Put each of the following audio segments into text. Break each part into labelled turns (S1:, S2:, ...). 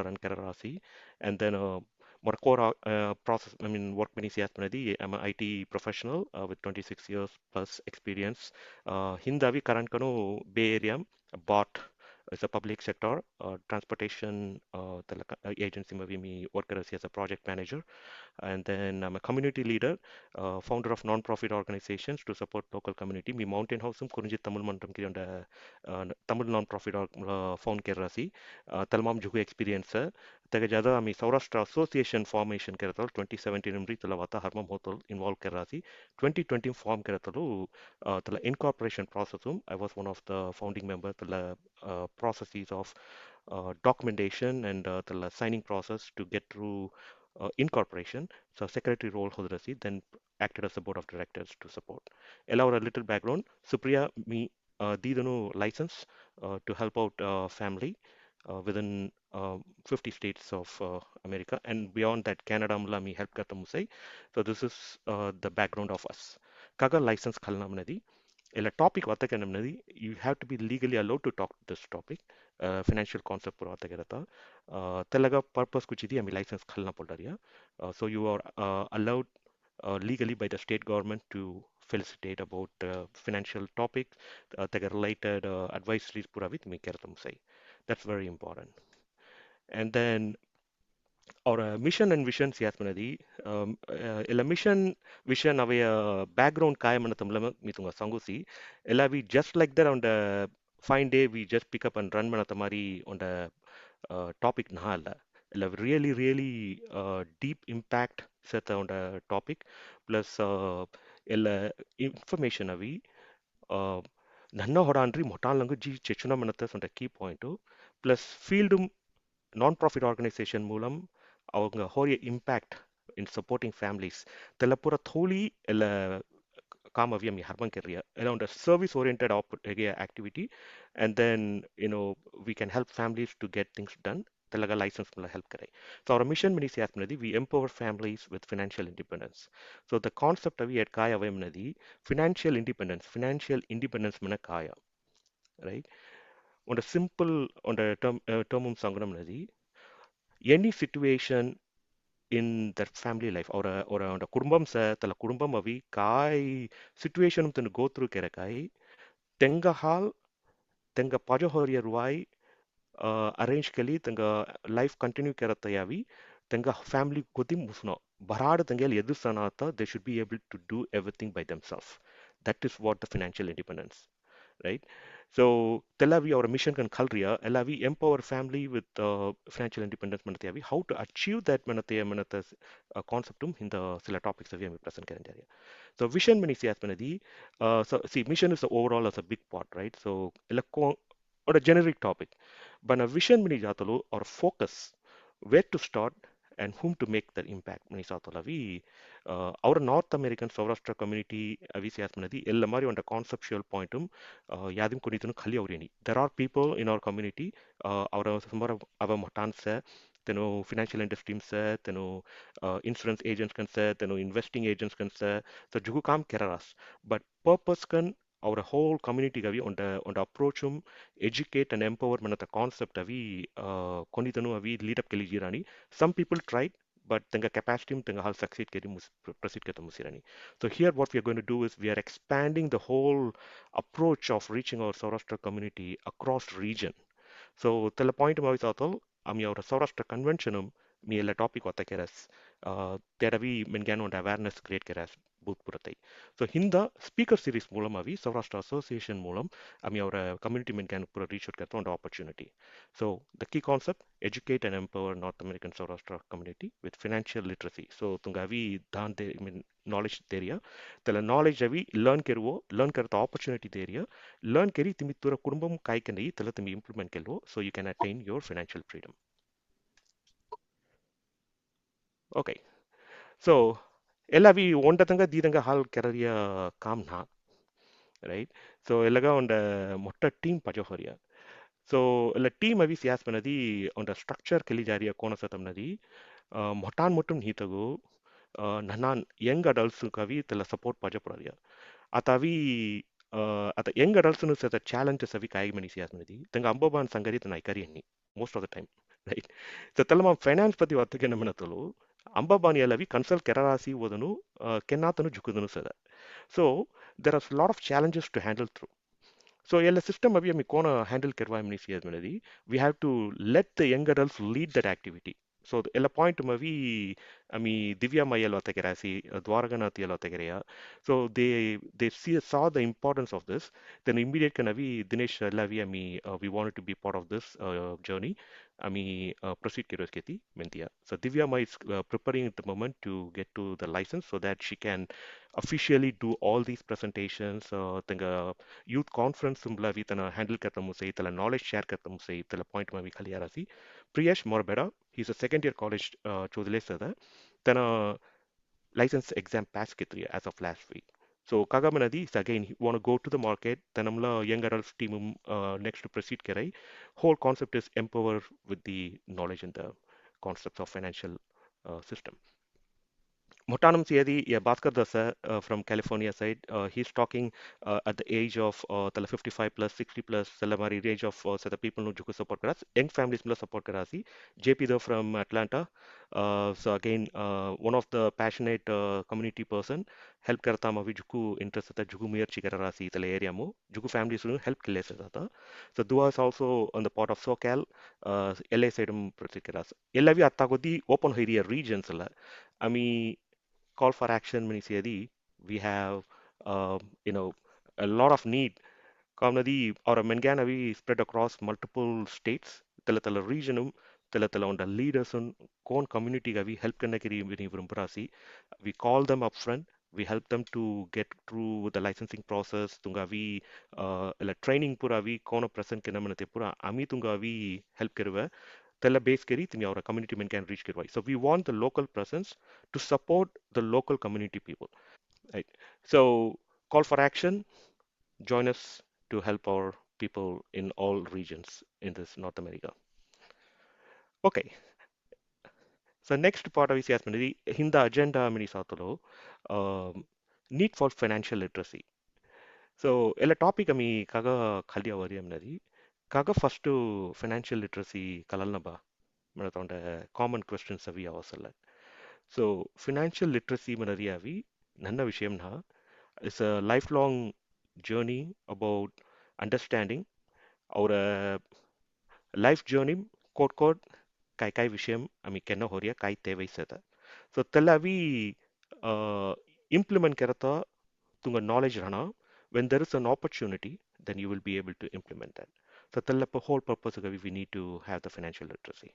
S1: karan kararasi, and then more core process. I mean, work many CS manadi. I'm an IT professional with 26 years plus experience. Hindavi current kanu Bay Area bought as a public sector transportation agency mavi me worker as a project manager, and then I'm a community leader, founder of non-profit organizations to support local community. Me Mountain House Kurunji Tamil Mandam ki onda Tamil non-profit found kerasi Talmam Jugu experience. Taga jada ami Sourashtra Association formation keratal 2017 mri talavata harmam hotel involved kerasi 2020 form keratalu tala incorporation processum. I was one of the founding member tala processes of documentation and the signing process to get through incorporation. So secretary role hodrasi, then acted as a board of directors to support. Allow a little background. Supriya me didanu license to help out family within 50 states of America and beyond that Canada mula me help karta musai. So this is the background of us. Kaga license khalna manadi. Ila topic vatakanamnadi, you have to be legally allowed to talk this topic. Financial concept pura vatakarata. Telaga purpose kuchidi ami license khalna poldaria. So you are allowed legally by the state government to felicitate about financial topics, taga related advisories pura with me keratam say. That's very important. And then our mission and vision siyasmanadi illa mission vision avaya background kayamanathamla mitunga sangusi ella we just like that on the fine day we just pick up and run manatamari on the topic nahala ella really deep impact set on the topic plus ella information avi uh, nanna hodanri motalangu ji chechuna manatas on the key point plus field non-profit organization மூலம் அவங்க ஹோரிய impact in supporting families தெலப்புற தோழி இல்ல காமவியம் Harman கெரியா around a service oriented activity, and then we can help families to get things done talaga license mula help kare. So our mission mini siyas manadi we empower families with financial independence. So the concept of it kaya avay manadi financial independence mana kaya, right? On a simple on the term sanganam manadi any situation in their family life or on the kurumbam sa tala kurumbam avi kai situation to go through kera kai tenga hal tenga pajo horia ruai arrange kali tenga life continue kera tayavi tenga family godim musno barada tengel edu sanata they should be able to do everything by themselves. That is what the financial independence, right? So Telavi, our mission can Kalria, Elavi empower family with financial independence Manatyavi, how to achieve that Manatya Manatas conceptum in the Sila topics of the present current area. So vision many sias manadi. So see mission is the overall as a big part, right? So or a generic topic. But a vision many jatalu or focus where to start and whom to make the impact many satolavi our North American Sourashtra community avisias manadi ella mari on the conceptual pointum yadim kunitunu khali avrini. There are people in our community our sumar ava matan se teno financial industry se teno insurance agents kan se teno investing agents kan se so jugu kam keraras but purpose kan our whole community gavi on the approach educate and empower manata concept avi konitanu avi lead up keli jirani. Some people tried but tenga capacity tenga hal succeed kedi proceed keta musirani. So here what we are going to do is we are expanding the whole approach of reaching our Saurashtra community across region. So tell a point about atal ami our Saurashtra convention mi ella topic wata keras teravi mengano and awareness create keras booth puratai. So hinda speaker series moolam avi Sourashtra Association moolam ami our community mengano pura reach out kerta on the opportunity. So the key concept educate and empower North American Saurashtra community with financial literacy. So tungavi dan de I mean knowledge area tela knowledge avi learn kerta opportunity area learn keri timi tura kudumbam kai kanai tela timi implement kelvo so you can attain your financial freedom. Okay, so ella vi ondatanga didanga hal keraria kamna, right? So ellaga on the motta team pajohoria. So ella team avi sias manadi on the structure keli jaria kona satam nadi motan motum hitagu nanan young adults kavi tela support pajoporaria atavi ata young adults nu set challenges avi kai mani sias manadi tanga amboban sangari tanai kari most of the time. right? So talama finance pati wattake namanatulu ಅಂಬಾಬಾನಿ ಅಲ್ಲವಿ Kansal ಕೆರಾಸಿ ಓದನು ಕೆನ್ನಾತನು ಜುಕುದನು ಸದ. So there are a lot of challenges to handle through. So yeah, system abhi ami kona handle karwa mini siyas manadi. We have to let the young adults lead that activity. So ella point mavi ami Divya Mayal watakerasi Dwaraganath yal watakereya. So saw the importance of this. Then immediate kanavi Dinesh Lavi ami we wanted to be part of this journey. Ami proceed kiros keti mentia. So Divya May is preparing at the moment to get to the license so that she can officially do all these presentations. Tenga youth conference lavi tana handle karta musai tala knowledge share karta musai tala point ma vi khali arasi Priyesh Morbera, he's a second year college chodile sada tana license exam pass kitri as of last week. So Kagamanadi is again he want to go to the market tanamla young adults team next to proceed kerai. Whole concept is empower with the knowledge and the concepts of financial system. Motanam Siadi, yeah, Bhaskar Dasa from California side, he's talking at the age of 55 plus, 60 plus, Salamari range of the people who Juku support karas, young families plus support karasi. JP though from Atlanta, so again, one of the passionate community person, help karta ma Juku interest at Juku Mir Chikarasi, the area mo, Juku families who help Kiles. So Dua is also on the part of SoCal, LA Sedum Protikaras. Elavi Atagodi open area regions. I mean, call for action means we have you know a lot of need Kamnadi or a Menganavi spread across multiple states, Telatala regionum, Telatala on the leaders on Kon community gavi help Kanakiri Vinivumbrasi. We call them upfront. We help them to get through the licensing process. Tungavi training puravi kono present kenamanate pura ami tungavi help kerva. Tella base keri tinga our community men can reach kerva. So we want the local presence to support the local community people. Right. So call for action, join us to help our people in all regions in this North America. Okay, so next part of ICS Manadi, Hinda agenda mini satalo, need for financial literacy. So ela topic ami kaga khalya wari amnadi, kaga first to financial literacy kalalna ba, manatonda common questions avi avasala. So financial literacy manadi avi, nanna vishayam na, is a lifelong journey about understanding our life journey code kai kai vishayam ami kenna horia kai tevai seta. So talavi implement karata tunga knowledge rana when there is an opportunity then you will be able to implement that. So talla whole purpose of we need to have the financial literacy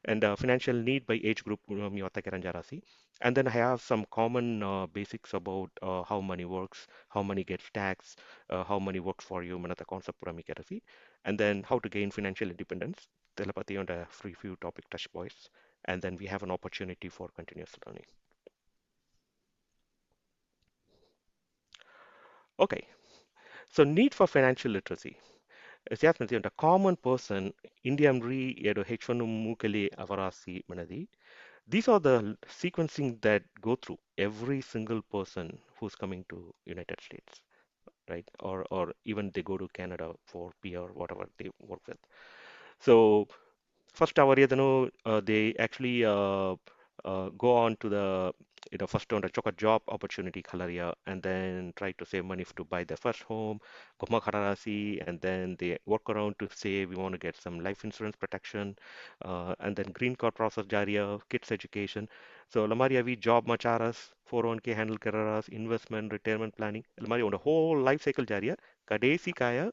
S1: and financial need by age group miyota keranjarasi. And then I have some common basics about how money works, how money gets taxed, how money works for you, manata concept pura mikerasi, and then how to gain financial independence, telepathy on the free few topic touch points, and then we have an opportunity for continuous learning. Okay, so need for financial literacy. Siyaasnati on the common person, Indian re yedo H1 mukeli avarasi manadi. These are the sequencing that go through every single person who's coming to United States, right? Or even they go to Canada for PR, whatever they work with. So first hour they actually go on to the first on the choka job opportunity kalaria and then try to save money to buy their first home goma khararasi and then they work around to say we want to get some life insurance protection and then green card process jaria kids education so lamari avi job macharas 401k handle kararas investment retirement planning lamari on the whole life cycle jaria kadesi kaya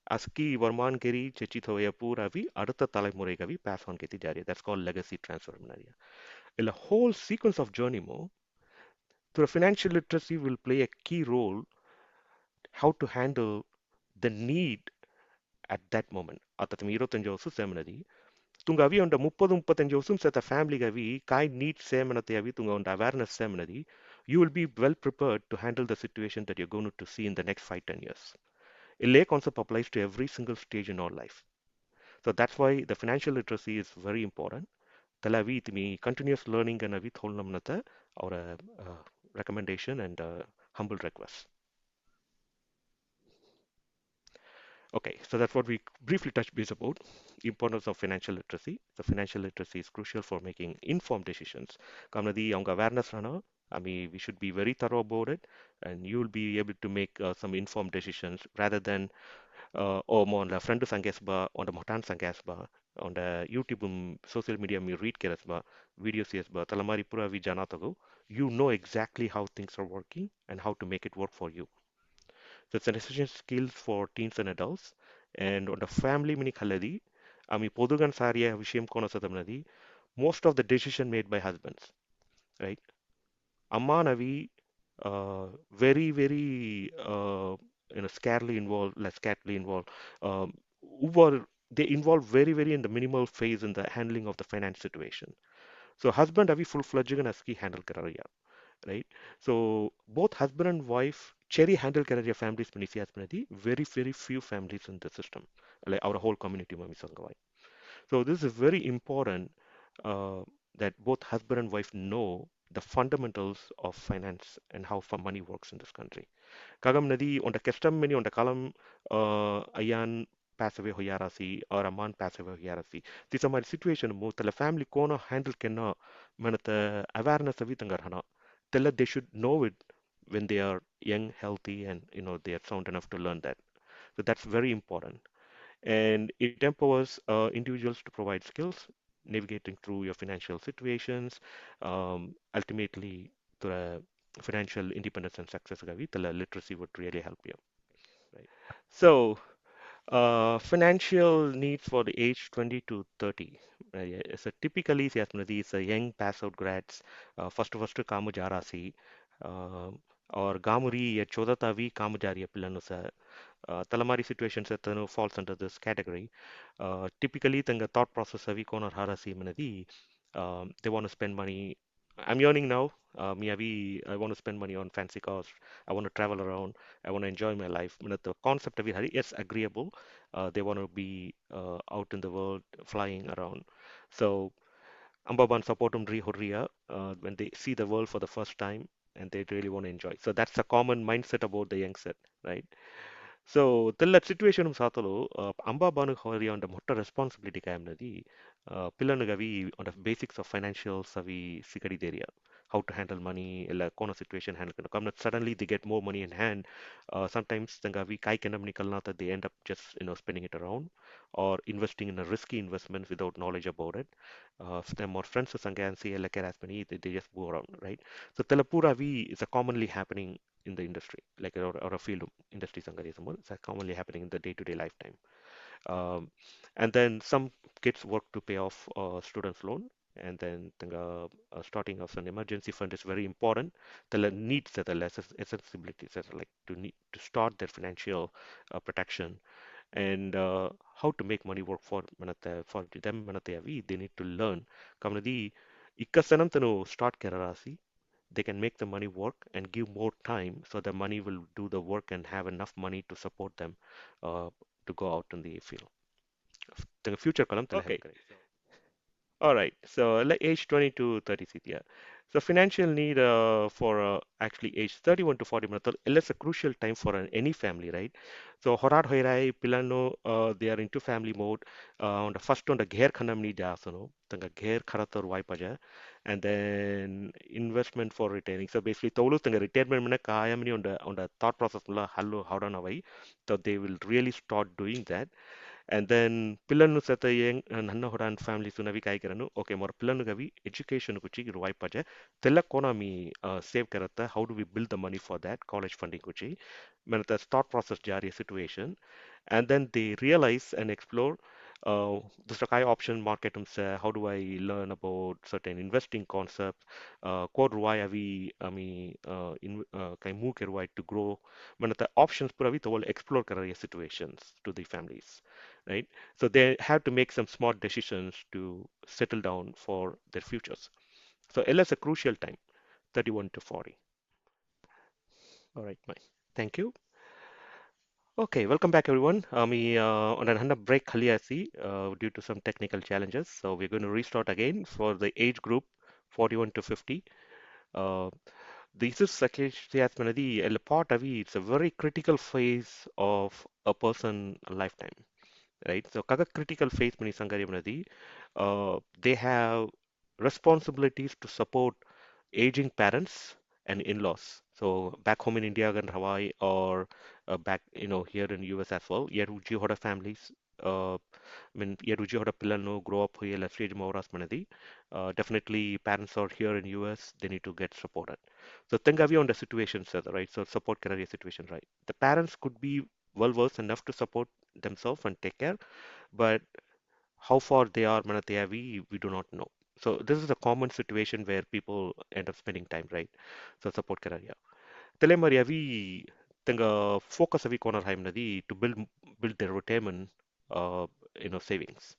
S1: Aski Varman Kiri Chechithoya Puravi Adata Talaimurekavi pass on Keti Jari. That's called legacy transfer. In a whole sequence of journey mo, the financial literacy will play a key role how to handle the need at that moment. Atatami 25 ವರ್ಷ ಸೇಮನದಿ ತುಂಗ ಅವಿ ಒಂದ 30-35 ವರ್ಷ ಸತ family ಗವಿ ಕಾಯಿ need ಸೇಮನತೆ ಅವಿ ತುಂಗ ಒಂದ awareness ಸೇಮನದಿ you will be well prepared to handle the situation that you're going to see in the next 5-10 years. A lay concept applies to every single stage in our life. So that's why the financial literacy is very important. Talavi me continuous learning and avi tholnamnata or a recommendation and a humble request. Okay, so that's what we briefly touched base about. Importance of financial literacy. So financial literacy is crucial for making informed decisions. Kamnadi அவங்க awareness rana. I mean, we should be very thorough about it, and you will be able to make some informed decisions rather than oh mo on the friend sangas ba on the motan sangas ba on the YouTube social media me read keras ba videos yes ba talamari pura vi jana tago. You know exactly how things are working and how to make it work for you. So it's an essential skill for teens and adults. And on the family mini khaladi, ami podugan sarya vishayam kono sadamnadi, most of the decision made by husbands, right? Amma navi very scarcely involved, less scarcely involved. Um, they involve very in the minimal phase in the handling of the finance situation. So husband avi full-fledged aski handle karaya, right? So both husband and wife cherry handle career families manisi very few families in the system, like our whole community mami sangawai. So this is very important uh, that both husband and wife know the fundamentals of finance and how money works in this country. Kagam nadi on the custom many on the kalam ayan pass away hoyarasi or a man pass away hoyarasi. This is my situation mo tala family kona handle kenna manata awareness avitangar hana. Tella they should know it when they are young, healthy, and they are sound enough to learn that. So that's very important. And it empowers individuals to provide skills, navigating through your financial situations, ultimately the financial independence and success gavi, the literacy would really help you. Right. So, financial needs for the age 20 to 30. Yeah, so typically, these are young pass out grads, first kamu jarasi, uh, or gamuri ya chodatavi kamu jariya pillanu sa Talamari situations that falls under this category. Typically, the thought process of econ or harasi manadi, they want to spend money. I'm earning now. I want to spend money on fancy cars. I want to travel around. I want to enjoy my life. The concept of it, yes, agreeable. They want to be out in the world, flying around. So, Ambaban supportum dri hurriya when they see the world for the first time and they really want to enjoy. So that's a common mindset about the young set, right? So, the situation satalo, amba banu hori on the motor responsibility kamnadi, pillanagavi on the basics of financial savi sikari area, how to handle money, illa kono situation handle come suddenly they get more money in hand. Sometimes tangavi kai kenam nikalna that they end up just spending it around or investing in a risky investment without knowledge about it. Them more friends sangan see illa keras money they just go around, right? So telapura vi is a commonly happening in the industry, like or a field industry sangarism. It's commonly happening in the day-to-day lifetime. Um, and then some kids work to pay off students' loan. And then starting of an emergency fund is very important. The needs that are less accessibilities that are like to need to start their financial protection and how to make money work for them manate avi they need to learn kamnadi ikkasanam tanu start kerarasi they can make the money work and give more time so the money will do the work and have enough money to support them uh, to go out in the field. The future column okay. All right, so like age 20 to 30 yeah. So financial need for actually age 31 to 40 minutes is a crucial time for any family, right? So horad hoirai pilano they are into family mode. On the first on the gher khanam ni jasono, tanga gher kharator waipaja, and then investment for retaining. So basically, tolu tanga retirement mana kaya mani on the thought process la hallo how away. So they will really start doing that. And then పిల్లలను సత నన్న హొరాన్ family సునవి కాయ करनु okay more पिल्लन Gavi education कुची रुवाई पजे तेला कोना मी save करता how do we build the money for that college funding kuchi when the thought process jari situation and then they realize and explore the Sakai option market how do I learn about certain investing concepts code ruai avi ami in kai mu ke ruai to grow when the options puravi to will explore career situations to the families, right? So they have to make some smart decisions to settle down for their futures. So L is a crucial time, 31 to 40. All right, Mike. Thank you. Okay, welcome back everyone. We on a break Khaliasi due to some technical challenges. So we're going to restart again for the age group 41 to 50. Uh, This is Sakesh Manadi, a part of it, it's a very critical phase of a person lifetime, right? So kaga critical phase mani sangari manadi, they have responsibilities to support aging parents and in-laws. So back home in India and Hawaii or back, here in US as well, yet uji hoda families, yet uji hoda pillanu grow up here la stage mauras manadi. Definitely parents are here in US, they need to get supported. So think of you on the situation, sir, right? So support career situation, right? The parents could be well versed enough to support themselves and take care, but how far they are Manatea, we do not know. So this is a common situation where people end up spending time, right? So support kararia. Tele Maria we tenga focus avi corner time nadi to build their retirement savings.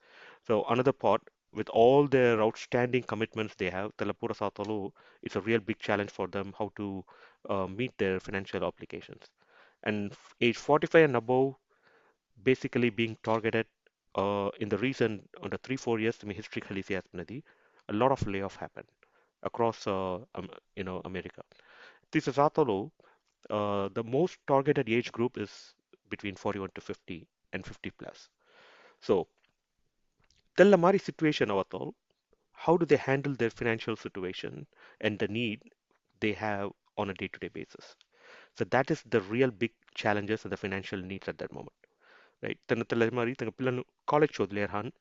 S1: So another part with all their outstanding commitments they have, Telapura Satolu, it's a real big challenge for them how to meet their financial obligations. And age 45 and above, basically being targeted in the recent on the 3 4 years in history Khaleesi Aspanadi, a lot of layoff happened across America. This is Atolo, the most targeted age group is between 41 to 50 and 50 plus. So tell the Mari situation avatol, how do they handle their financial situation and the need they have on a day-to-day basis? So that is the real big challenges and the financial needs at that moment. Right? Tell Mari, college chodler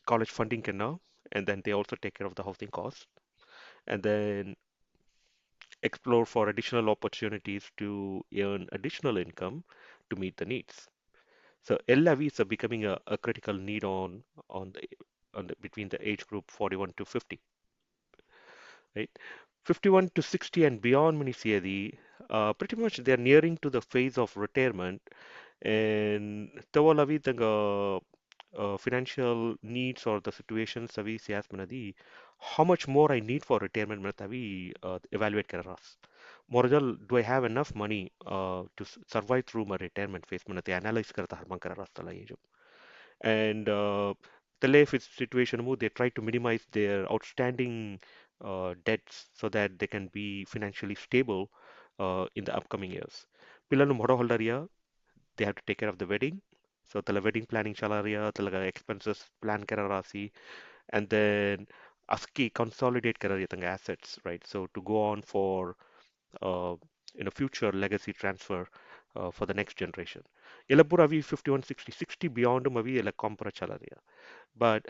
S1: college funding can now, and then they also take care of the housing costs, and then explore for additional opportunities to earn additional income to meet the needs. So LAV is becoming a critical need on the between the age group 41 to 50, right? 51 to 60 and beyond many CAD, pretty much they're nearing to the phase of retirement and tawalavi the financial needs or the situations savi sias manadi how much more I need for retirement manatavi evaluate kararas. Morajal, do I have enough money to survive through my retirement phase manati analyze karata harman kararas tala ye jo. And the life situation they try to minimize their outstanding debts so that they can be financially stable in the upcoming years. Pillanu modo holdariya, they have to take care of the wedding. So the wedding planning chalaria, the expenses plan kararasi, and then ASCII consolidate karariya tanga assets, right? So to go on for uh, in a future legacy transfer for the next generation. Elapura avi 51 60 beyond mavi ela compra chalaria. But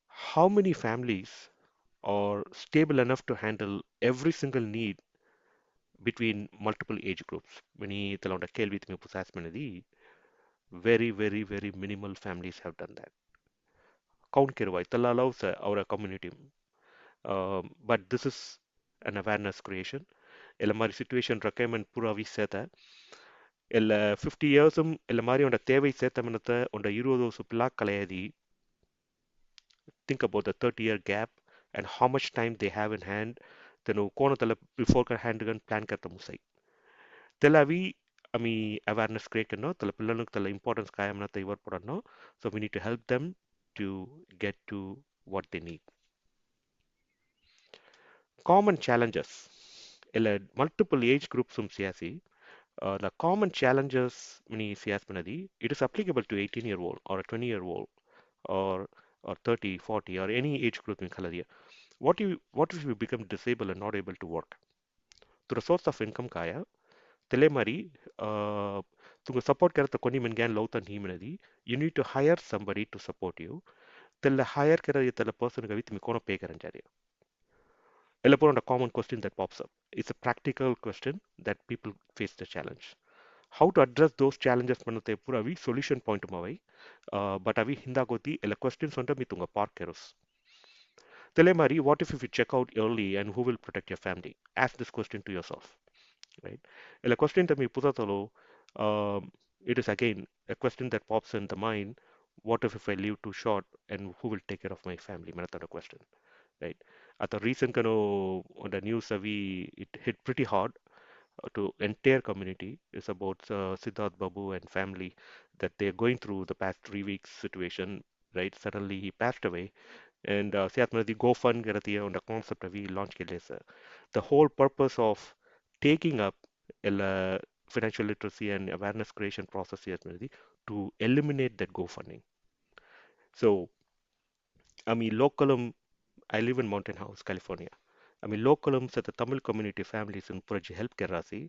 S1: how many families are stable enough to handle every single need between multiple age groups? Many talonda kelvit me pusas manadi very, very, very minimal families have done that. Count kirwai, tala allows our community. But this is an awareness creation. Elamari situation requirement pura vi seta. El 50 years el mari on the தேவை சேத்தமனத்தை on the 20 வருஷம் பிள்ளை கலையதி. Think about the 30-year gap and how much time they have in hand. Then కోణతల before hand gun plan करता मुसाई. తెలవి ami awareness create కన్నా తల పిల్లలకు తల importance కాయమన ఇవ్వరు పడను. So we need to help them to get to what they need. Common challenges. Multiple age groups siyasi. The common challenges many siyas manadi, it is applicable to 18-year-old or a 20-year-old or 30, 40 or any age group in Kaladia. What if you become disabled and not able to work? To the source of income kaya, telemari, to support karata koni mengan lautan himanadi, you need to hire somebody to support you. Tell hire kara tell person gavit mikono pay karanjari. Elaborate on a common question that pops up. It's a practical question that people face the challenge. How to address those challenges manate pura vi solution point mavai. But avi hinda goti ela questions on mitunga parkeros. Telemari, what if you check out early and who will protect your family? Ask this question to yourself, right? A question that me pusatalo, it is again a question that pops in the mind. What if I live too short and who will take care of my family? Manatana question, right? At the recent on the news, we it hit pretty hard to entire community. It's about Siddharth Babu and family that they're going through the past 3 weeks situation, right? Suddenly he passed away And siat mana di GoFund garati on the concept we launch ke lesa. The whole purpose of taking up financial literacy and awareness creation process siat mana di to eliminate that GoFunding. So, I mean, localum, I live in Mountain House, California. I mean, localum sa the Tamil community families in Puraji help kerasi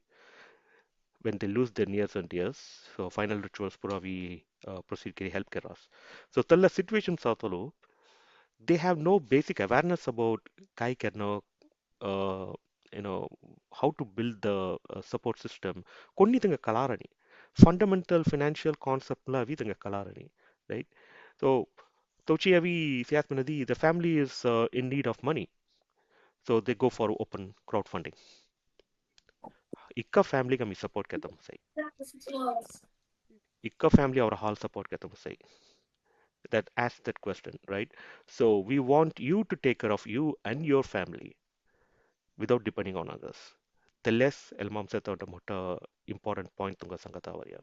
S1: when they lose their nears and dears. So, final rituals pura we proceed keri help keras. So, talla situation sa tolo, they have no basic awareness about kai kerno, uh, you know, how to build the support system. Konni tanga kalarani. Fundamental financial concept la vi tanga kalarani, right? So, Tochi avi sias manadi, the family is in need of money, so they go for open crowdfunding. Ikka family kami support kehta हूँ सही. Ikka family और हाल support kehta हूँ सही. That asks that question, right? So we want you to take care of you and your family without depending on others. The less elmam se the mota important point tunga sangata varia.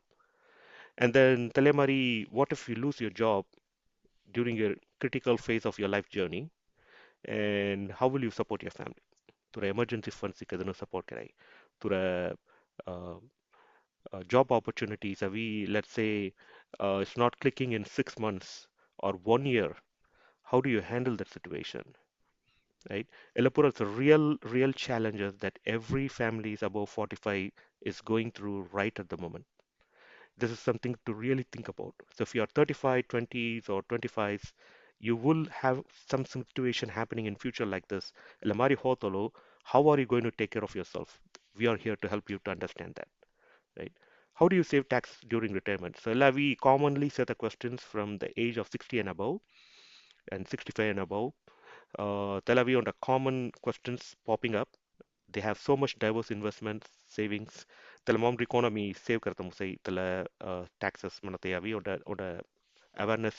S1: And then telemari, what if you lose your job during your critical phase of your life journey? And how will you support your family? To the emergency funds ikadano support karai. To the uh, job opportunities, we let's say it's not clicking in 6 months or 1 year. How do you handle that situation, right? Elapura, it's a real challenges that every family is above 45 is going through right at the moment. This is something to really think about. So if you are 35, 20s or 25s, you will have some situation happening in future like this. Elamari hotolo, how are you going to take care of yourself? We are here to help you to understand that, right? How do you save tax during retirement? So we commonly set the questions from the age of 60 and above and 65 and above. Tel Aviv on the common questions popping up. They have so much diverse investments, savings. Tela mom economy save karta musai tela taxes manate avi on the awareness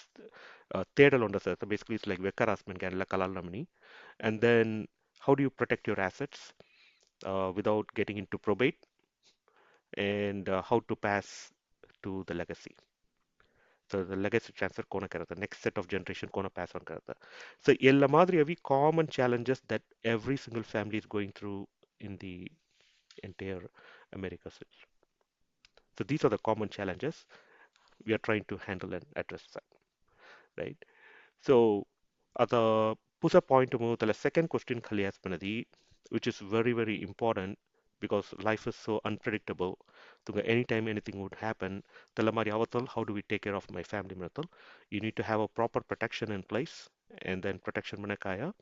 S1: theatre on the set. Basically, it's like vekarasman can la kalal namni. And then how do you protect your assets without getting into probate and how to pass to the legacy. So the legacy transfer kona karata, next set of generation kona pass on karata. So ella madri avi common challenges that every single family is going through in the entire America. So these are the common challenges we are trying to handle and address that, right? So the pusa point to move the second question khali has panadi, which is very important because life is so unpredictable. Tunga anytime anything would happen, talamari avatal, how do we take care of my family manatal? You need to have a proper protection in place and then protection manakaya.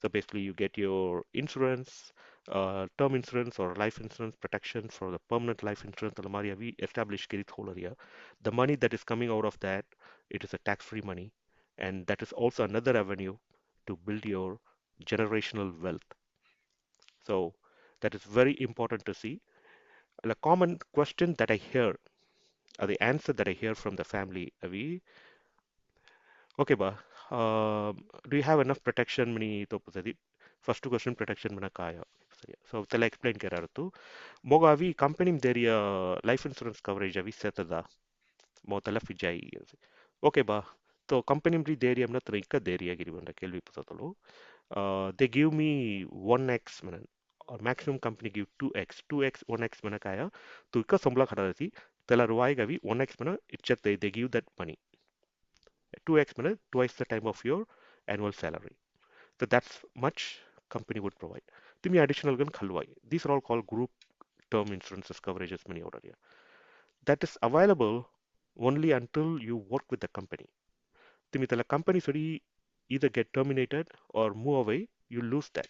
S1: So basically you get your insurance, term insurance or life insurance protection for the permanent life insurance talamari we establish kirit whole area. The money that is coming out of that, it is a tax-free money and that is also another avenue to build your generational wealth. So that is very important to see. A common question that I hear, or the answer that I hear from the family, Avi, okay, do you have enough protection? Mani to pusadi. First question protection mana kaya. So tell explain keraratu. Moga avi company their life insurance coverage avi setada. Mo tala fijai. Okay, तो company में देरी हमने तरीका देरी है गिरी केल्वी पता they give me 1x mana or maximum company give 2x 1x mana kaya to ka sambla khada rati tela ruai gavi 1x mana itchat they give that money 2x mana twice the time of your annual salary. So that's much company would provide. Timi additional gun khalwai. These are all called group term insurances coverages many order here. That is available only until you work with the company. Timi tela company sorry either get terminated or move away, you lose that.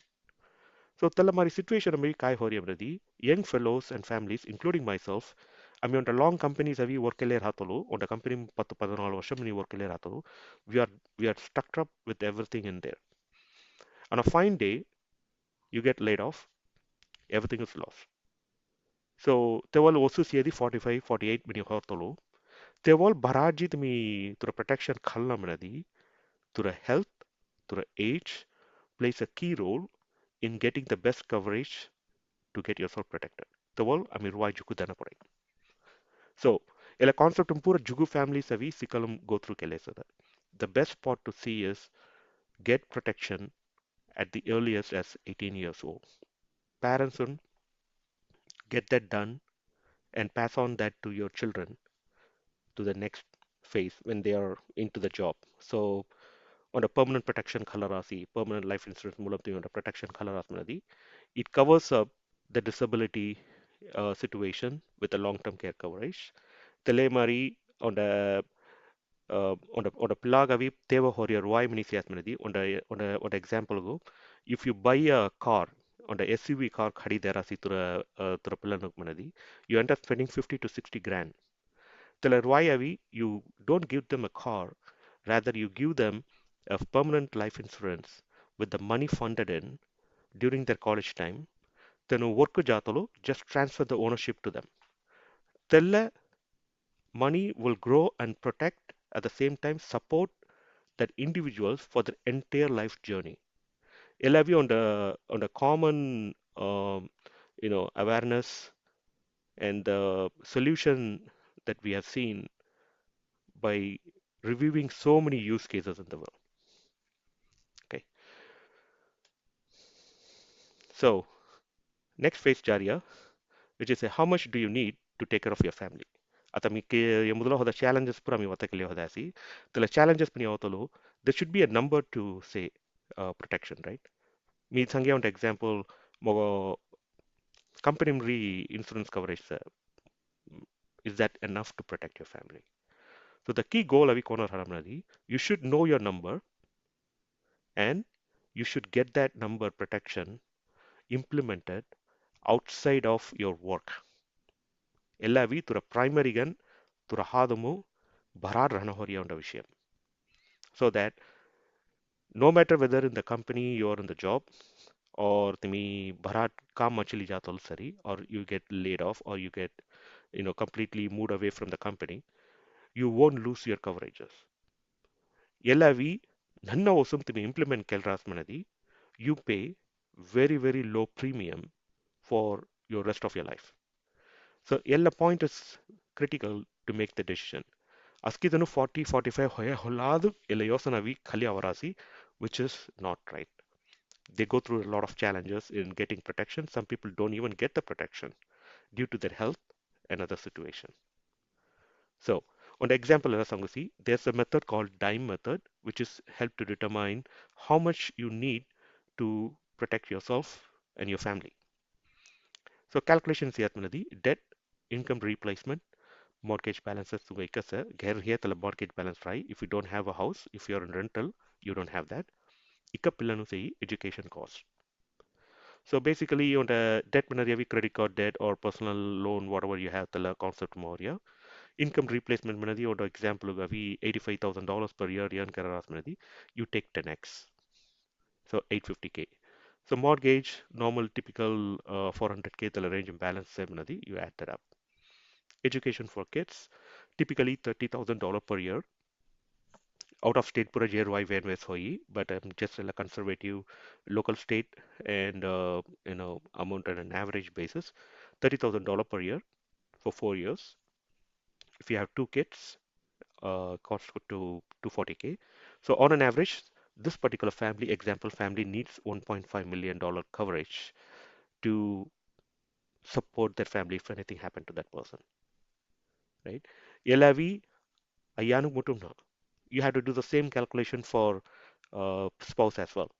S1: So tell my situation America kai hori amradi, young fellows and families, including myself, I mean on the long companies avi work hatolo, on the company 10-14 varsham ni work hatolo, we are stuck up with everything in there. On a fine day, you get laid off, everything is lost. So they will also see the 45, 48 mini hatolo. They will barajit me to the protection khalna mradi, to the health, to the age, plays a key role in getting the best coverage to get yourself protected. The world, I mean, why juku dana padai. So, a concept pura jugu family savi sikalam go through kelesada. The best part to see is get protection at the earliest as 18 years old. Parents will get that done and pass on that to your children to the next phase when they are into the job. So on a permanent protection kalarasi, permanent life insurance mulam on a protection kalaras it covers up the disability situation with the long-term care coverage. Telemari on the plagavi teva horier why many sias manadi on the example go if you buy a car on the SUV car khadi dera si tura pilanuk manadi you end up spending 50 to 60 grand. Tell why avi you don't give them a car, rather you give them a permanent life insurance with the money funded in during their college time. Then work jatalo just transfer the ownership to them. Tell money will grow and protect at the same time support that individuals for their entire life journey. Elavi on the common awareness and the solution that we have seen by reviewing so many use cases in the world. Okay, so next phase, Jarya, which is how much do you need to take care of your family? आता मी के यमुदला होता challenges pura mi wata kele hoda asi. Tela challenges puni awtalo there should be a number to say protection, right? Me sange on example mogo company insurance coverage is that enough to protect your family? So the key goal avi kona haramnadi you should know your number and you should get that number protection implemented outside of your work. Ellavi tura primary gan tura hadamu bharar rahana horiya unda vishayam. So that no matter whether in the company you are in the job or timi bharat kam machili jatal sari or you get laid off or you get completely moved away from the company, you won't lose your coverages. Ellavi nanna osum timi implement kelras manadi you pay very very low premium for your rest of your life. So ಎಲ್ಲ point is critical to make the decision. ಅಸ್ಕಿದನು 40, 45 ಹೊಯ ಹೊಲಾದು ಎಲ್ಲ ಯೋಸನವಿ Khali ಅವರಾಸಿ, which is not right. They go through a lot of challenges in getting protection. Some people don't even get the protection due to their health and other situation. So on the example Sangusi, there's a method called DIME method, which is help to determine how much you need to protect yourself and your family. So calculation is debt, income replacement, mortgage balances to make us here mortgage balance right. If you don't have a house, if you're in rental, you don't have that. Ikapillanu say education cost. So basically on the debt manari credit card debt or personal loan, whatever you have the concept more, yeah. Income replacement manadi or the example of $85,000 per year yan kararas manadi, you take 10x. So 850K. So mortgage, normal typical 400K the range and balance manadi, you add that up. Education for kids, typically $30,000 per year. Out of state pura JRY when hoyi, but just a conservative local state and amount on an average basis, $30,000 per year for 4 years. If you have two kids, cost to 240K. So on an average, this particular family, example family, needs $1.5 million coverage to support their family if anything happened to that person, right? LIV, ayanu mutumna. You have to do the same calculation for spouse as well.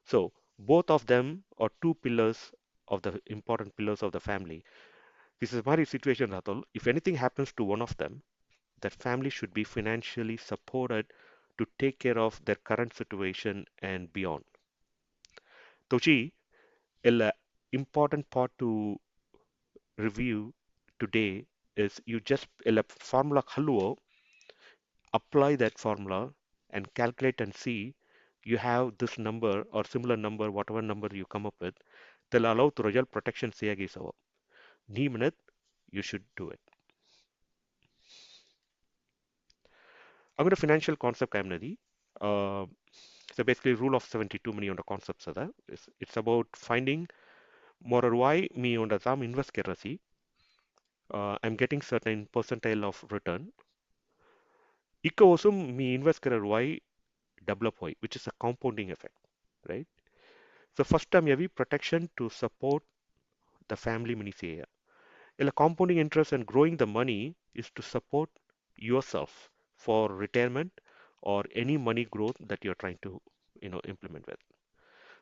S1: So both of them are two pillars of the important pillars of the family. This is my situation, Ratul. If anything happens to one of them, that family should be financially supported to take care of their current situation and beyond. Tochi, a important part to review today is you just a formula khaluo, apply that formula and calculate and see you have this number or similar number, whatever number you come up with, they'll allow to result protection sayagi sawa. Ni minute, you should do it. I'm going to financial concept kaimnadi. Uh, so basically rule of 72 many on the concepts of that. It's about finding more or why me on the tam invest kerasi. I'm getting certain percentile of return. Ika osum me invest kerar why develop hoi, which is a compounding effect, right? So first time yavi protection to support the family mini say. A compounding interest and growing the money is to support yourself for retirement or any money growth that you're trying to implement with.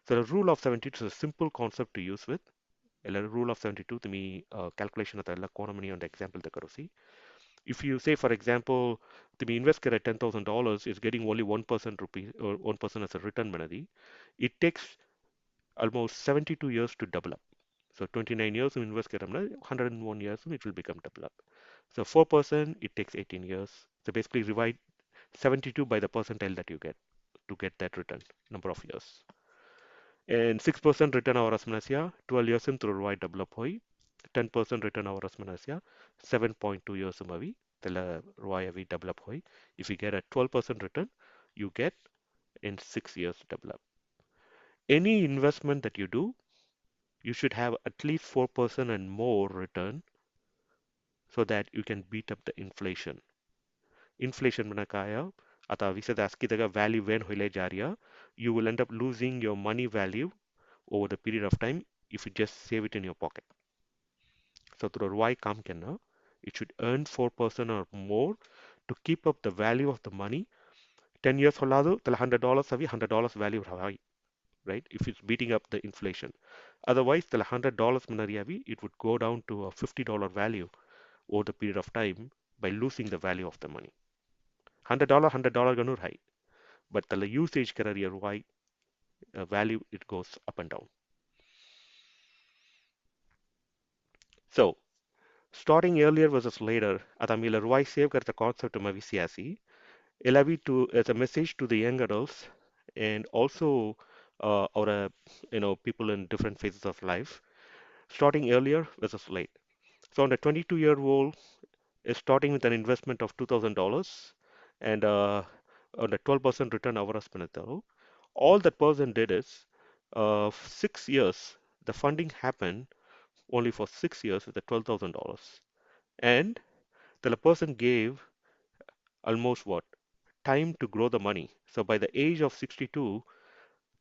S1: So the rule of 70 is a simple concept to use with. The rule of 72 to me calculation of the economy on the example the karosi. If you say, for example, to be invested at $10,000 is getting only 1% rupee or 1% as a return manadi, it takes almost 72 years to develop. So 29 years to invest karamna, 101 years it will become develop. So 4% it takes 18 years. So basically divide 72 by the percentile that you get to get that return number of years. And 6% return hours manasya 12 years in through divide develop hoi. 10% return hours manasya 7.2 years mavi tela ruai avi develop hoi. If you get a 12% return, you get in 6 years develop. Any investment that you do, you should have at least 4% and more return so that you can beat up the inflation. Inflation manakaya ata visada askidaga value when hoile jaria, you will end up losing your money value over the period of time if you just save it in your pocket. So through why kam kenna, it should earn 4% or more to keep up the value of the money. 10 years holado, $100 avi $100 value high, right? If it's beating up the inflation. Otherwise, the $100 manariavi, it would go down to a $50 value over the period of time by losing the value of the money. $100 ganur high, but the usage career why value it goes up and down. So starting earlier versus later, atamila why save the concept of mavisiasi, elavi to as a message to the young adults and also or people in different phases of life, starting earlier versus late. So on the 22-year-old is starting with an investment of $2,000 and on the 12% return over a all that person did is 6 years, the funding happened only for 6 years with the $12,000. And the person gave almost what? Time to grow the money. So by the age of 62,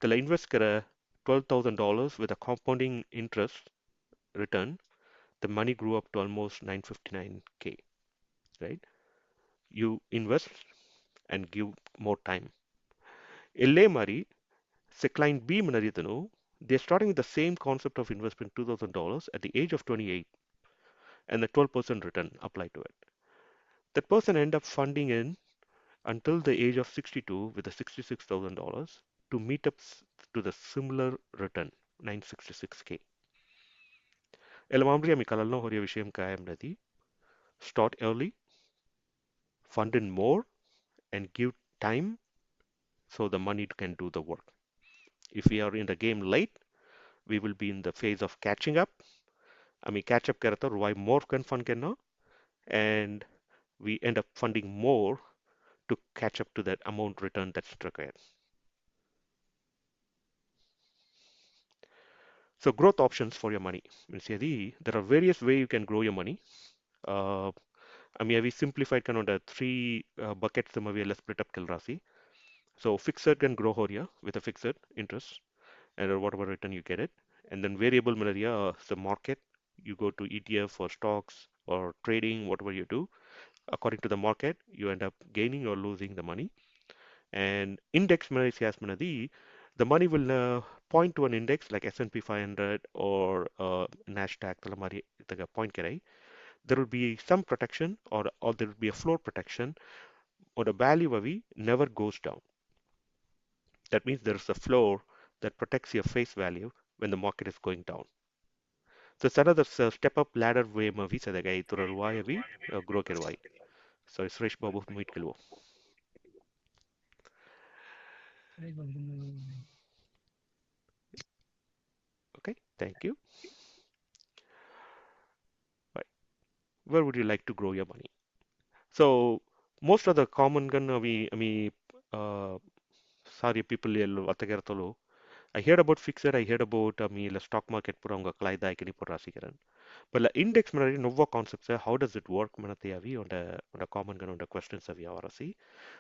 S1: the investor $12,000 with a compounding interest return, the money grew up to almost 959K, right? You invest and give more time. LA Mari, Secline B Manaritano, they're starting with the same concept of investment $2,000 at the age of 28 and the 12% return applied to it. That person end up funding in until the age of 62 with the $66,000 to meet up to the similar return, 966K. Elamambri Mikalalno Horia Vishayam Kayam Nadi, start early, fund in more, and give time so the money can do the work. If we are in the game late, we will be in the phase of catching up. Catch up karata why more can fund can and we end up funding more to catch up to that amount return that's required. So growth options for your money. There are various ways you can grow your money. Uh, we simplified kind of the three buckets let's split up Kilrasi. So fixed can grow horia with a fixed interest and whatever return you get it. And then variable malaria, the market, you go to ETF or stocks or trading, whatever you do. According to the market, you end up gaining or losing the money. And index manadi, the money will point to an index like S&P 500 or Nasdaq, point karai. There will be some protection or there will be a floor protection or the value of it never goes down. That means there is a floor that protects your face value when the market is going down. So it's another step up ladder way mavi sa dagai turarwai avi grow kerwai. So Suresh Babu meet kelwo. Okay, thank you. Right. Where would you like to grow your money? So most of the common gun sorry people I heard about fixer, I heard about the stock market puranga klaida ikini porasi karan. But the index manari novva concepts how does it work manatiyavi on the common gun on the questions of see.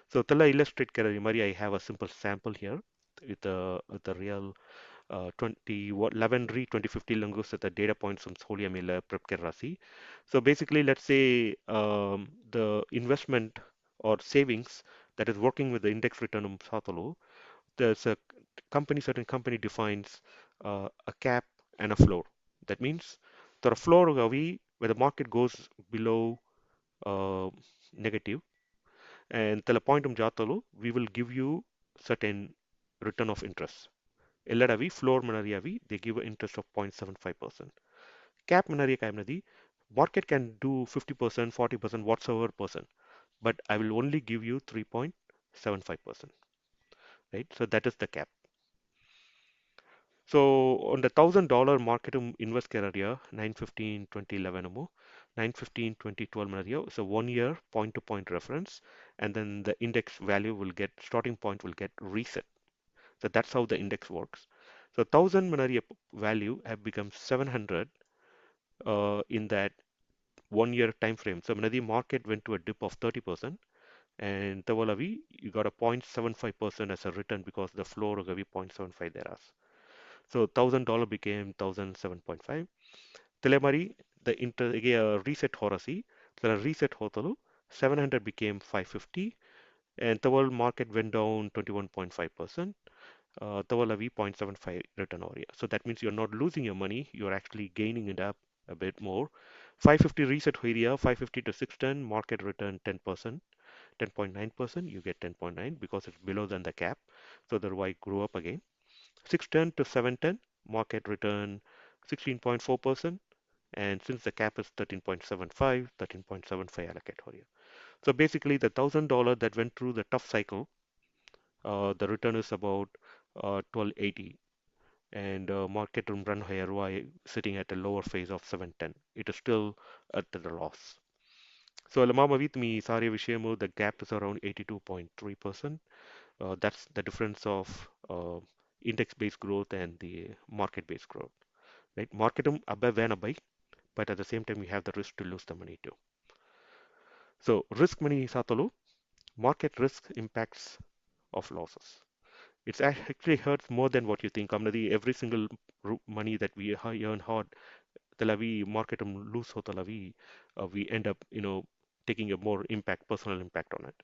S1: So tell illustrate kara mari I have a simple sample here with the real 2011 re 2050 langus at the data points from Solia Mila Prep Rasi. So basically, let's say the investment or savings that is working with the index return of Satalo, there's a certain company defines a cap and a floor. That means the floor gavi where the market goes below uh, negative and the point of Jatalu, we will give you certain return of interest. Elladavi, floor manariyavi, they give an interest of 0.75%. Cap manariya kaimnadi, market can do 50%, 40%, whatsoever percent, but I will only give you 3.75%, right? So that is the cap. So on the $1,000 market invest area, 915 2011 amo, 915 2012 manariya, so 1 year point to point reference, and then the index value will get starting point will get reset. So that's how the index works. So 1,000 manariya value have become 700 in that 1 year time frame. So when the market went to a dip of 30%, and Tavalavi, you got a 0.75% as a return because the floor of 0.75 there. So $1,000 became 1,007.5. Telemari, the reset horasi, the reset hotalu, 700 became 550, and the world market went down 21.5%. Tavalavi 0.75 return area. So that means you're not losing your money, you're actually gaining it up a bit more. 550 reset area, 550 to 610, market return 10%, 10.9%, you get 10.9 because it's below than the cap. So the Y grew up again. 610 to 710, market return 16.4%. And since the cap is 13.75, 13.75 allocate here. So basically the $1,000 that went through the tough cycle, the return is about 1280 and market room run higher Y sitting at a lower phase of 710. It is still at the loss. So Lamama with me, Sari Vishemu, the gap is around 82.3%. That's the difference of index-based growth and the market-based growth. Right? Market above and above, but at the same time, you have the risk to lose the money too. So risk money Satalu, market risk impacts of losses. It's actually hurts more than what you think. Amnadi, every single money that we earn hard, talavi market lose ho talavi, we end up, taking a more impact, personal impact on it.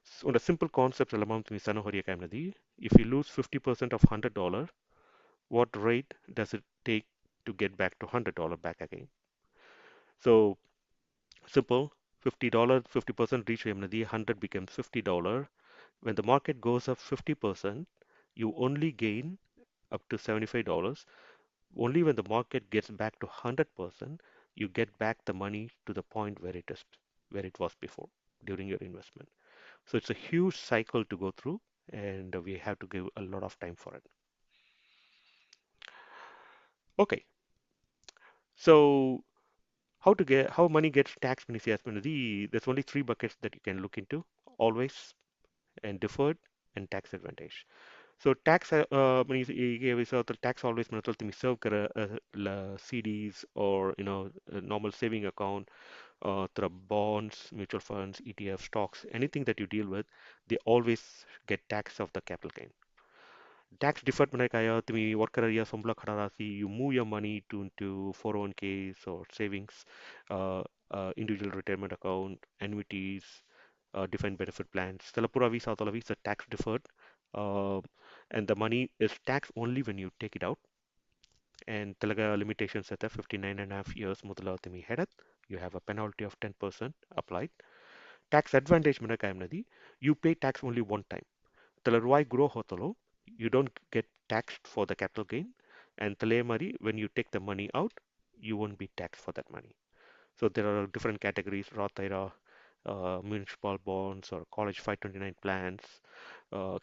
S1: So on a simple concept, alamam tumi sana horiya kamnadi, if you lose 50% of $100, what rate does it take to get back to $100 back again? So simple, $50, 50% reach emnadi, 100 becomes $50. When the market goes up 50%, you only gain up to $75. Only when the market gets back to 100%, you get back the money to the point where it was before during your investment. So it's a huge cycle to go through, and we have to give a lot of time for it. Okay, so how money gets taxed when you say there's only three buckets that you can look into: always and deferred and tax advantage. So tax when you say the tax always means that serve CDs or a normal saving account, through bonds, mutual funds, ETF, stocks, anything that you deal with, they always get tax of the capital gain. Tax deferred mana kaya tumi work area sambla khada rasi, you move your money into 401ks or savings, individual retirement account, annuities, defined benefit plans. Talapura visa talavi is a tax deferred, uh, and the money is taxed only when you take it out. And talaga limitations at 59 and a half years mudala tumi head, you have a penalty of 10% applied. Tax advantage mana kaya you pay tax only one time. Talaruai grow hotalo, you don't get taxed for the capital gain, and Talemari, when you take the money out, you won't be taxed for that money. So there are different categories, Roth IRA, municipal bonds, or college 529 plans,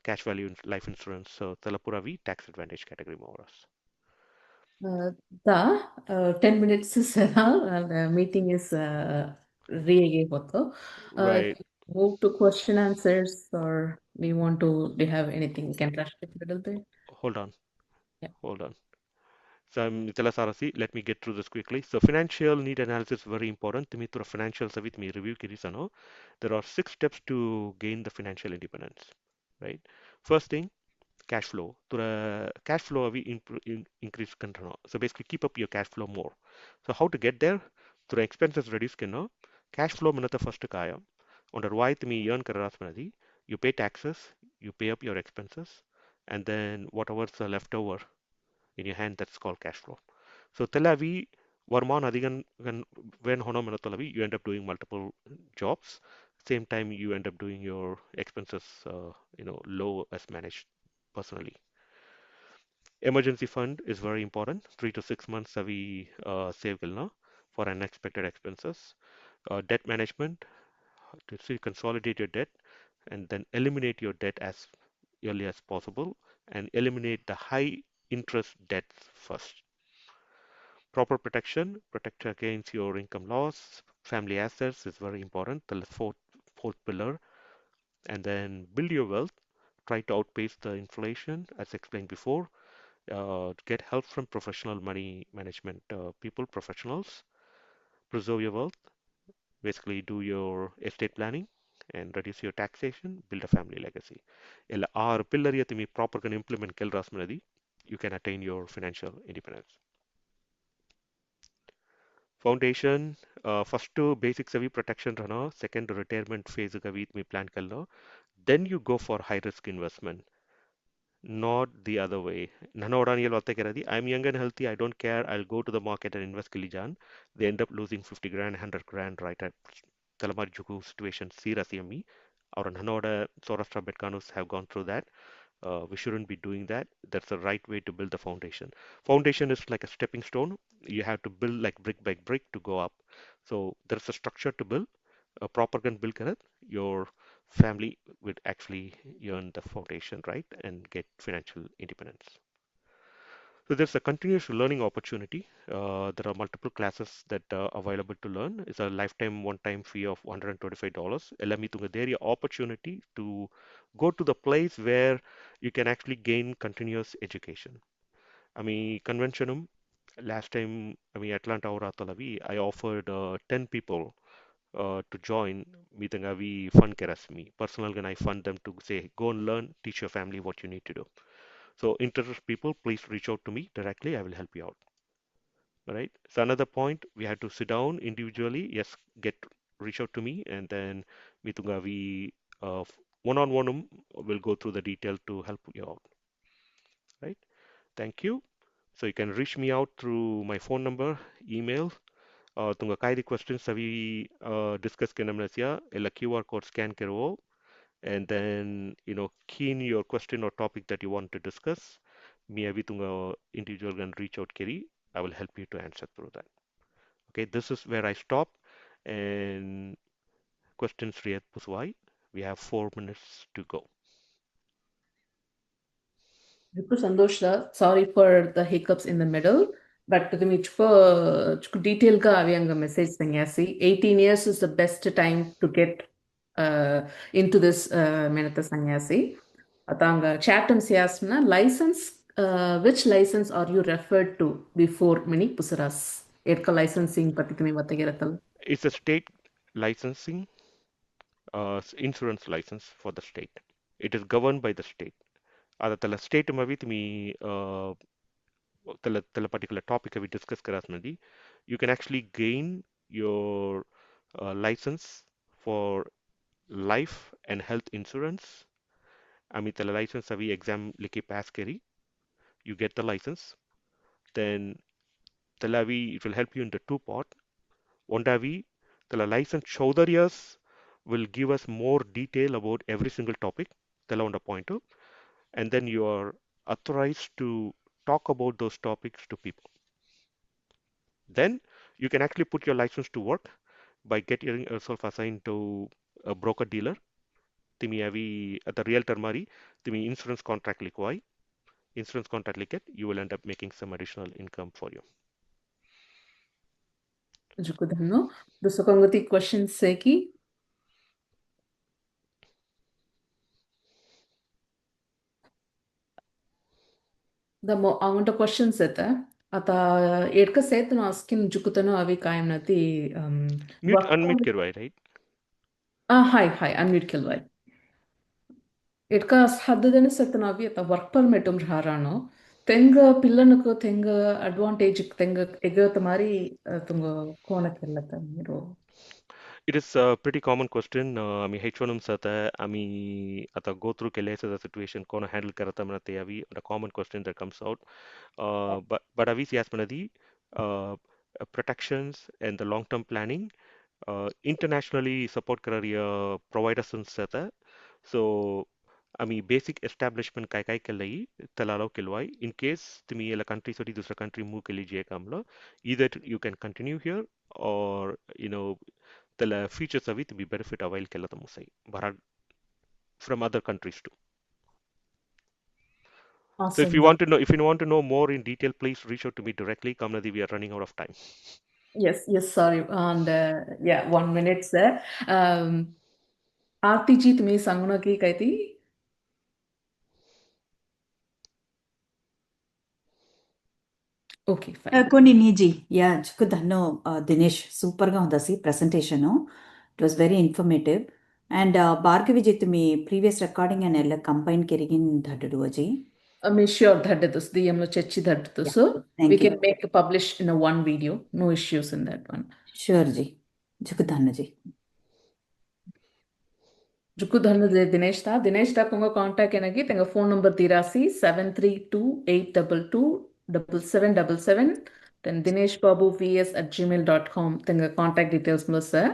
S1: cash value life insurance. So Talapuravi tax advantage category more or less.
S2: The 10 minutes is meeting is really good.
S1: Right.
S2: Move to question answers, or do you have anything? You can rush it a little bit.
S1: Hold on.
S2: Yeah.
S1: Hold on. So let me get through this quickly. So financial need analysis is very important. Timi tura financial savit me review kirisano. There are 6 steps to gain the financial independence, right? First thing, cash flow. Tura cash flow we increase control. So basically keep up your cash flow more. So how to get there? Tura expenses reduce kino. Cash flow manata first kaya. Under why timi earn karas manadi. You pay taxes, you pay up your expenses, and then whatever's left over in your hand, that's called cash flow. So Telavi Varman Adigan when Hono Telavi, you end up doing multiple jobs. Same time you end up doing your expenses low as managed personally. Emergency fund is very important. 3 to 6 months we save gilna for unexpected expenses. Debt management to see consolidate your debt and then eliminate your debt as early as possible and eliminate the high interest debts first. Proper protection, protect against your income loss. Family assets is very important, the fourth pillar. And then build your wealth. Try to outpace the inflation, as explained before. Get help from professional money management people, professionals. Preserve your wealth. Basically, do your estate planning and reduce your taxation. Build a family legacy. ಎಲ್ಲ ಆರು pillar ಯತಿಮಿ proper ಕನ್ implement ಕೆಲ್ರಾಸ್ ಮನದಿ you can attain your financial independence. Foundation, first to basic savvy protection rana, second retirement phase gavi me plan kallo. Then you go for high risk investment, not the other way. I'm young and healthy, I don't care, I'll go to the market and invest kilijan. They end up losing 50 grand, 100 grand right at Kalamar Juku situation, serious me. Or Nanoda Sourashtra Betkanus have gone through that. We shouldn't be doing that. That's the right way to build the foundation. Foundation is like a stepping stone. You have to build like brick by brick to go up. So there's a structure to build. A proper gun build karat, your family would actually earn the foundation, right, and get financial independence. So there's a continuous learning opportunity. There are multiple classes that are available to learn. It's a lifetime one-time fee of $125. Allow me to get the opportunity to go to the place where you can actually gain continuous education. I mean, conventionum, last time, I mean, Atlanta or Atalavi, I offered 10 people to join meeting we fund kerasmi. Personal gan I fund them to say, go and learn, teach your family what you need to do. So interested people, please reach out to me directly. I will help you out. All right. So another point, we had to sit down individually. Yes, reach out to me, and then Mitunga we one-on-one will go through the detail to help you out. Right. Thank you. So you can reach me out through my phone number, email. Tunga kairi questions savi discuss kenamnasia. Ella QR code scan kero, and then key in your question or topic that you want to discuss. Me avi tunga individual can reach out keri. I will help you to answer through that. Okay, this is where I stop. And questions Riyad Puswai. We have 4 minutes to go.
S2: Super Sandosh, sorry for the hiccups in the middle, but the detail ka aviyanga message sanyasi. 18 years is the best time to get into this Menata Sanyasi. Atanga chatam siyasna license. Which license are you referred to before many pusaras? Erka licensing patikani vatagiratal.
S1: It's a state licensing, insurance license for the state. It is governed by the state. Adatala state mavit me tala particular topic we discuss karasnadi. You can actually gain your license for life and health insurance. Ami tala license avi exam liki pass keri. You get the license. Then Talavi, it will help you in the two part. Ondavi, the license Chaudharyas will give us more detail about every single topic. Tala on the pointer. And then you are authorized to talk about those topics to people. Then you can actually put your license to work by getting yourself assigned to a broker dealer. Timi avi at the realtor mari, timi insurance contract likwai. Insurance contract liket, you will end up making some additional income for you.
S2: Jukudano. The Sokangati question seki. The mo amount of questions that आता एडका सेतनो Erskine जुकुतनो अवी कायम नती
S1: Mute,
S2: वर्क
S1: unmute Kirwai, right?
S2: हाय unmute केलवाय एडका हद्ददने सेतनो अवी आता वर्क परमिट हारानो तेंग पिल्लनको तेंग अड्वांटेज तेंग एगत मारी तुंग कोण केल्लता మీరు
S1: It is a pretty common question. I mean, H1M sata, I mean, ata go through kele the situation, kono handle karata manate avi, a common question that comes out. But avi siyas manadi, protections and the long-term planning, internationally support career providers sata. So, I mean, basic establishment kai kai kellai, talalo kilwai. In case tumi ela country sori dusra country move keli je kamla, either you can continue here or the features of it be benefit avail kelata musai barag from other countries too. So
S2: awesome da
S1: if you want to know more in detail, please reach out to me directly. Kamnadi, we are running out of time.
S2: yes sorry and yeah 1 minute sir RTG तुम्ही सांगू ना की काय ती okay fine
S3: కొన్ని నిజి yeah చుక్కుదన్ను దినేష్ సూపర్గా ఉందసి presentation it was very informative and Bhargavi ಜಿತ್ತು మీ ప్రీవియస్ రికార్డింగ్ అండ్ ಎಲ್ಲ కంపైన్ కెరిగిన్ ధడ్డడు అజి
S2: మీ ష్యూర్ ధడ్డదు దియంలో చర్చి ధడ్డదు
S3: yeah
S2: so we
S3: thank you
S2: can make publish in a one video no issues in that one
S3: sure ji చుక్కుదన్ను జీ
S2: जुक्कू धन्य दिनेश ता तुंगा कांटेक्ट एनगी तेंगा फोन नंबर तीरासी 7328227777 then dineshbabuvs@gmail.com तेंगा contact details मलो sir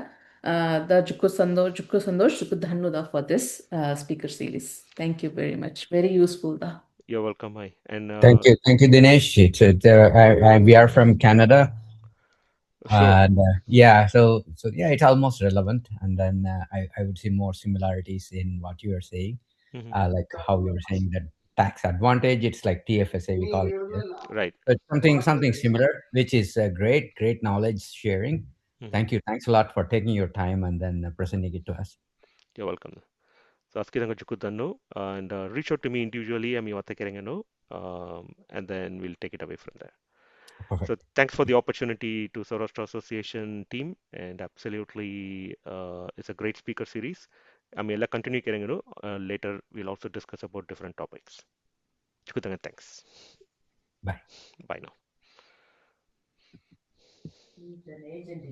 S2: the जुक्कू संतोष जुक्कू धन्य da for this speaker series thank you very much very useful da
S1: You're welcome. Hi. And
S4: Thank you, Dinesh. We are from Canada,
S1: sure.
S4: and yeah, so yeah, it's almost relevant. And then I would see more similarities in what you are saying,
S1: Mhm.
S4: like how you were saying that tax advantage. It's like TFSA we call it here.
S1: Right.
S4: So it's something similar, which is great knowledge sharing.
S1: Mhm.
S4: Thanks a lot for taking your time and then presenting it to us.
S1: You're welcome. So askiranga jukudannu and reach out to me individually. I mean, and then we'll take it away from there.
S4: Perfect.
S1: So thanks for the opportunity to Sourashtra Association team, and absolutely, it's a great speaker series. I mean, let's continue carrying, later we'll also discuss about different topics. Chukutanga, thanks.
S4: Bye.
S1: Bye now.
S4: He's an agent,